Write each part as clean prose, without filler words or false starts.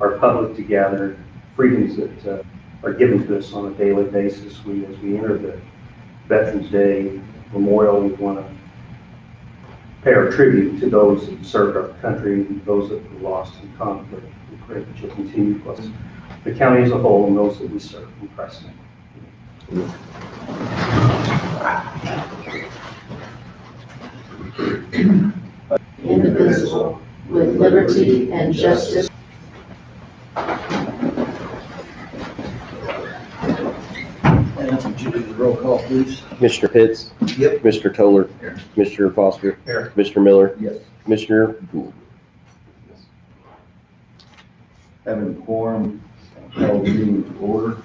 our public to gather, freedoms that are given to us on a daily basis. As we enter the Veterans Day Memorial, we want to pay our tribute to those that served our country, those that were lost in conflict. We pray that you'll continue to bless the county as a whole and those that we serve. In Christ's name. Indivisible, with liberty and justice. Would you do the roll call, please? Commissioner Pitts? Yep. Commissioner Toller? Here. Commissioner Foster? Here. Commissioner Miller? Yes. Commissioner Gould? Having quorum, call the meeting to order.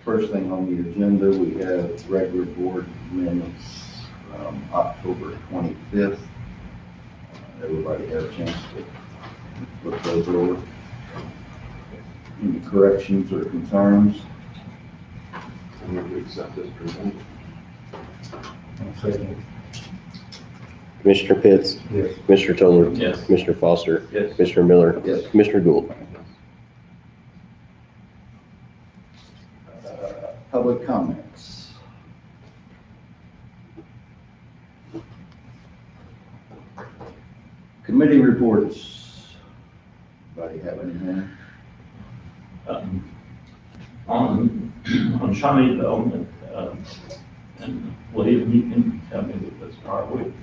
First thing on the agenda, we have regular board minutes from October 25th. Everybody had a chance to look those over. Any corrections or concerns? I'm going to accept this presented. Commissioner Pitts? Yes. Commissioner Toller? Yes. Commissioner Foster? Yes. Commissioner Miller? Yes. Commissioner Gould? Public comments. Committee reports. Anybody have anything? On Shawnee Development, and William, you can tell me if this probably,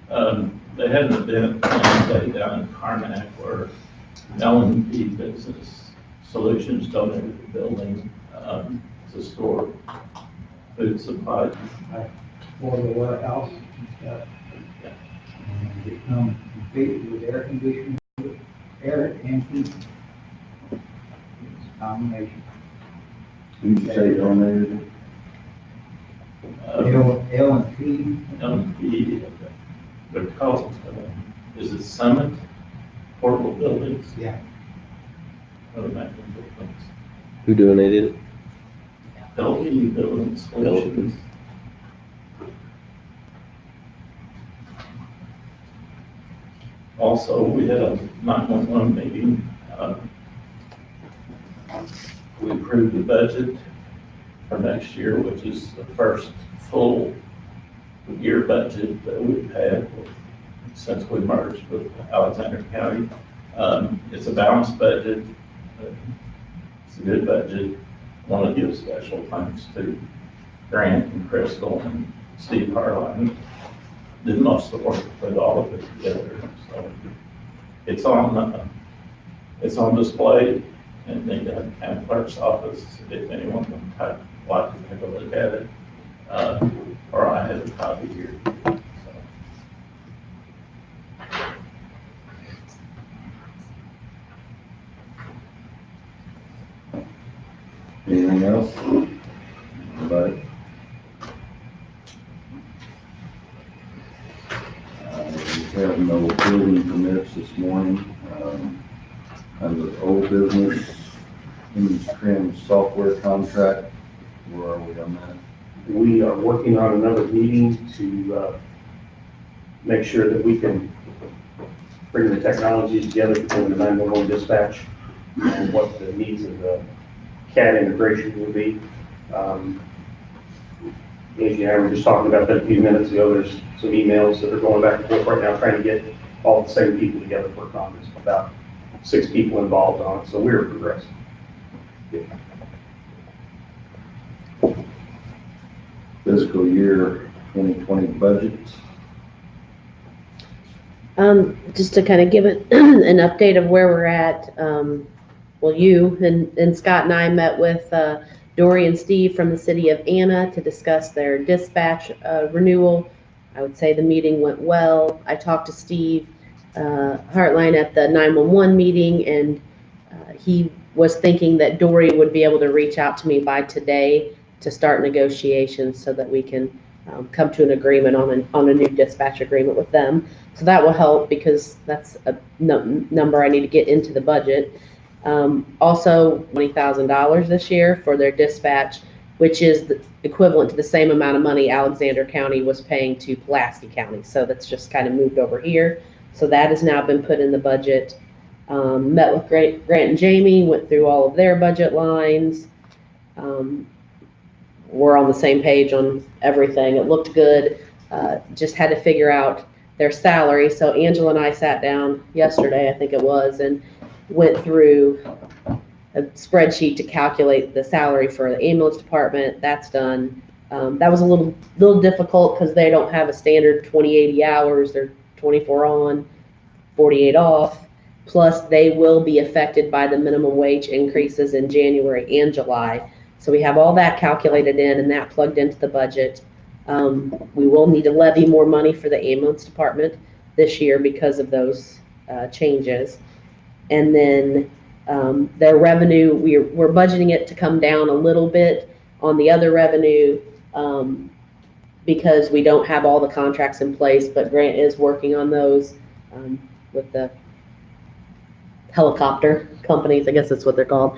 they had an event Wednesday down in Carmack where L&D Business Solutions donated the building to store food supplies. For the warehouse and stuff. Yeah. And it comes complete with air conditioning, air and heat. It's a combination. Who'd you say donated it? L and P, L&D, they're called, is it Summit Portable Buildings? yeah. What am I doing? Who donated it? L&D Building Solutions. Also, we had a 911 meeting. We approved the budget for next year, which is the first full year budget that we've had since we merged with Alexander County. It's a balanced budget. It's a good budget. I want to give special thanks to Grant and Crystal and Steve Harline. Did most of the work, put all of it together. So it's on display in the county clerk's office if anyone would like to take a look at it. Or I have a copy here. Anything else? Anybody? We have no building permits this morning. Under old business, image trim software contract, where are we on that? We are working on another meeting to make sure that we can bring the technologies together between the 911 dispatch and what the needs of the CAD integration will be. Angie and I were just talking about that a few minutes ago. There's some emails that are going back and forth right now trying to get all the same people together for a conference. About 6 people involved on it, so we're progressing. Fiscal year 2020 budget. Just to kind of give it an update of where we're at. Well, you and Scott and I met with Dory and Steve from the city of Anna to discuss their dispatch renewal. I would say the meeting went well. I talked to Steve Hartline at the 911 meeting, and he was thinking that Dory would be able to reach out to me by today to start negotiations so that we can come to an agreement on a new dispatch agreement with them. So that will help because that's a number I need to get into the budget. Also, $20,000 this year for their dispatch, which is the equivalent to the same amount of money Alexander County was paying to Pulaski County. So that's just kind of moved over here. So that has now been put in the budget. Met with Grant and Jamie, went through all of their budget lines. We're on the same page on everything. It looked good. Just had to figure out their salary. So Angela and I sat down yesterday, I think it was, and went through a spreadsheet to calculate the salary for the ambulance department. That's done. That was a little difficult because they don't have a standard 20/80 hours. They're 24 on, 48 off. Plus, they will be affected by the minimum wage increases in January and July. So we have all that calculated in and that plugged into the budget. We will need to levy more money for the ambulance department this year because of those changes. And then their revenue, we're budgeting it to come down a little bit on the other revenue because we don't have all the contracts in place, but Grant is working on those with the helicopter companies, I guess that's what they're called.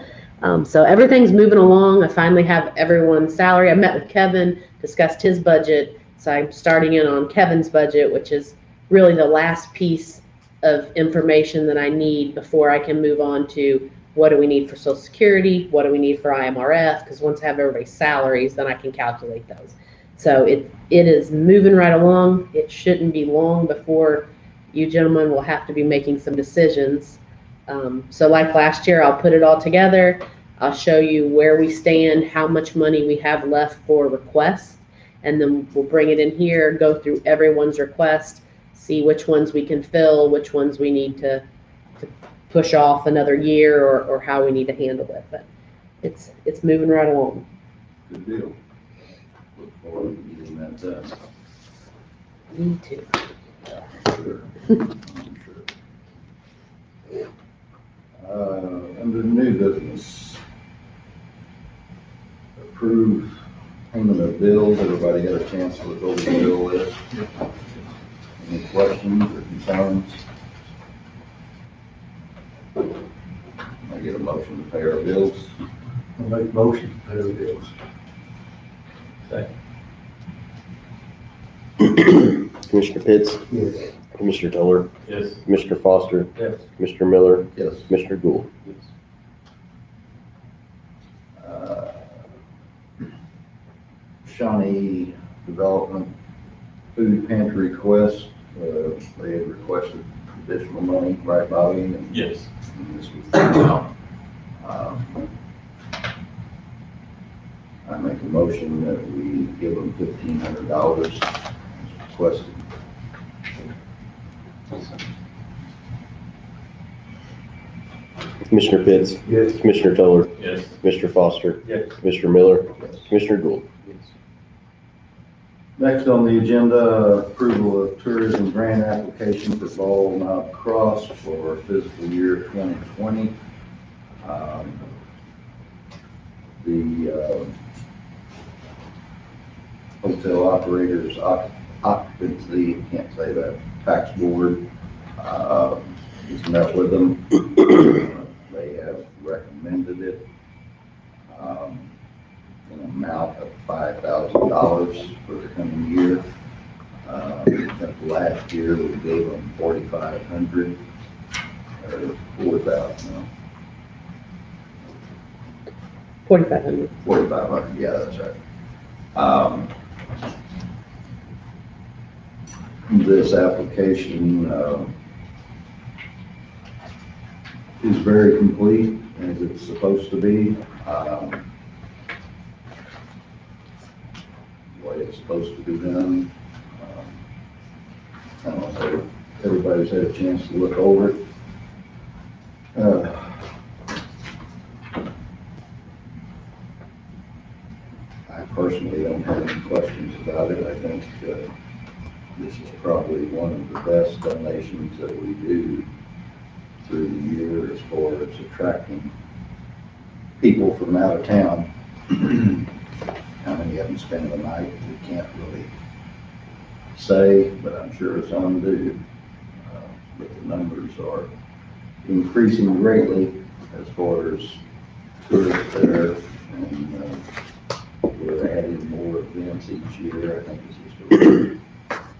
So everything's moving along. I finally have everyone's salary. I met with Kevin, discussed his budget. So I'm starting in on Kevin's budget, which is really the last piece of information that I need before I can move on to what do we need for Social Security, what do we need for IMRF, because once I have everybody's salaries, then I can calculate those. So it is moving right along. It shouldn't be long before you gentlemen will have to be making some decisions. So like last year, I'll put it all together. I'll show you where we stand, how much money we have left for requests, and then we'll bring it in here, go through everyone's request, see which ones we can fill, which ones we need to push off another year, or how we need to handle it. But it's moving right along. Good deal. Look forward to getting that done. Me too. Sure. I'm sure. Under new business, approve payment of bills. Everybody got a chance to look over the bill list. Any questions or concerns? I get a motion to pay our bills. I'll make motion to pay the bills. Commissioner Pitts, Yes. Commissioner Tiller, Yes. Commissioner Foster, Yes. Commissioner Miller, Yes. Commissioner Gould. Shawnee Development Food Pantry request, they had requested additional money, right, Bobby? And Yes. this was out. I make a motion that we give them $1,500 as requested. Commissioner Pitts, Yes. Commissioner Tiller, Yes. Commissioner Foster, Yes. Commissioner Miller, Yes. Commissioner Gould. Next on the agenda, approval of tourism grant application for Ball Knob Cross for fiscal year 2020. The hotel operators occupancy, can't say that, tax board, has met with them. They have recommended it, an amount of $5,000 for the coming year. Last year, we gave them 4,500, or 4,000, 4,500. 4,500, yeah, that's right. This application, is very complete, as it's supposed to be. The way it's supposed to be done. I don't know if everybody's had a chance to look over it. I personally don't have any questions about it. I think this is probably one of the best donations that we do through the year as far as attracting people from out of town. How many of them spend the night, we can't really say, but I'm sure some do. But the numbers are increasing greatly as far as tourists there, and we're adding more events each year. I think it's just a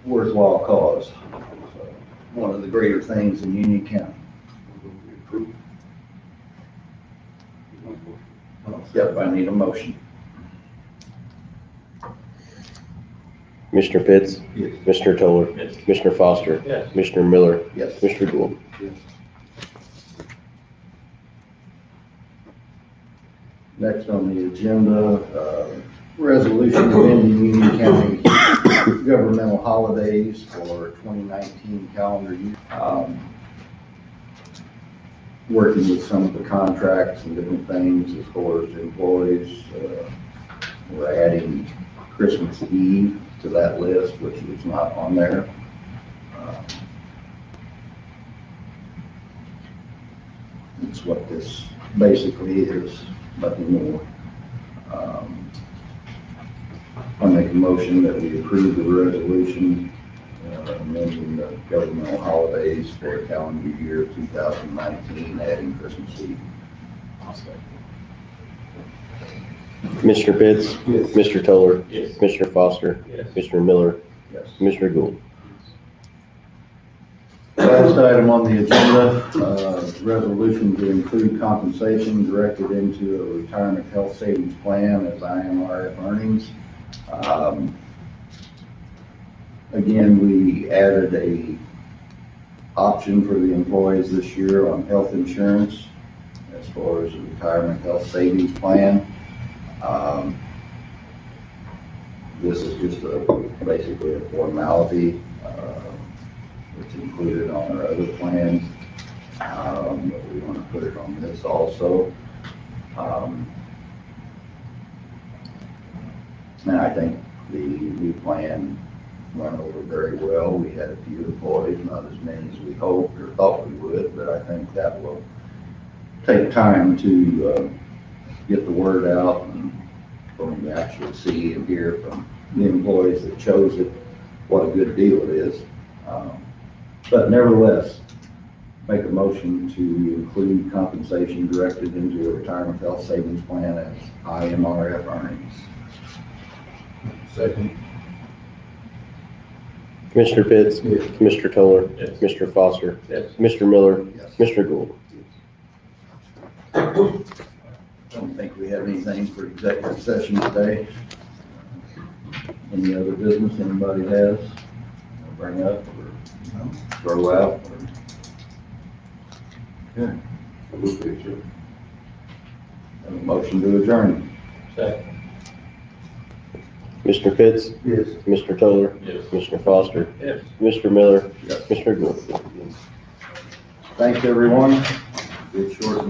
worthwhile cause. So, one of the greater things in Union County. approve. Yep, I need a motion. Commissioner Pitts, Yes. Commissioner Tiller, Yes. Commissioner Foster, Yes. Commissioner Miller, Yes. Commissioner Gould. Next on the agenda, resolution amending Union County governmental holidays for 2019 calendar year. Working with some of the contracts and different things as far as employees, we're adding Christmas Eve to that list, which was not on there. It's what this basically is, nothing more. I make a motion that we approve the resolution amending the governmental holidays for calendar year 2019, adding Christmas Eve. Commissioner Pitts, Yes. Commissioner Tiller, Yes. Commissioner Foster, Yes. Commissioner Miller, Yes. Commissioner Gould. Last item on the agenda, resolution to include compensation directed into a retirement health savings plan as IMRF earnings. Again, we added a option for the employees this year on health insurance as far as a retirement health savings plan. This is just basically a formality. It's included on our other plans, but we want to put it on this also. And I think the new plan went over very well. We had a few employees, not as many as we hoped or thought we would, but I think that will take time to get the word out and for them to actually see and hear from the employees that chose it, what a good deal it is. But nevertheless, make a motion to include compensation directed into a retirement health savings plan as IMRF earnings. Second. Commissioner Pitts, Yes. Commissioner Tiller, Yes. Commissioner Foster, Yes. Commissioner Miller, Yes. Commissioner Gould. Don't think we have anything for executive session today. Any other business anybody has? Bring up or throw out? Okay. I move to adjourn. Have a motion to adjourn. Second. Commissioner Pitts, Yes. Commissioner Tiller, Yes. Commissioner Foster, Yes. Commissioner Miller, Yes. Commissioner Gould. Thanks, everyone.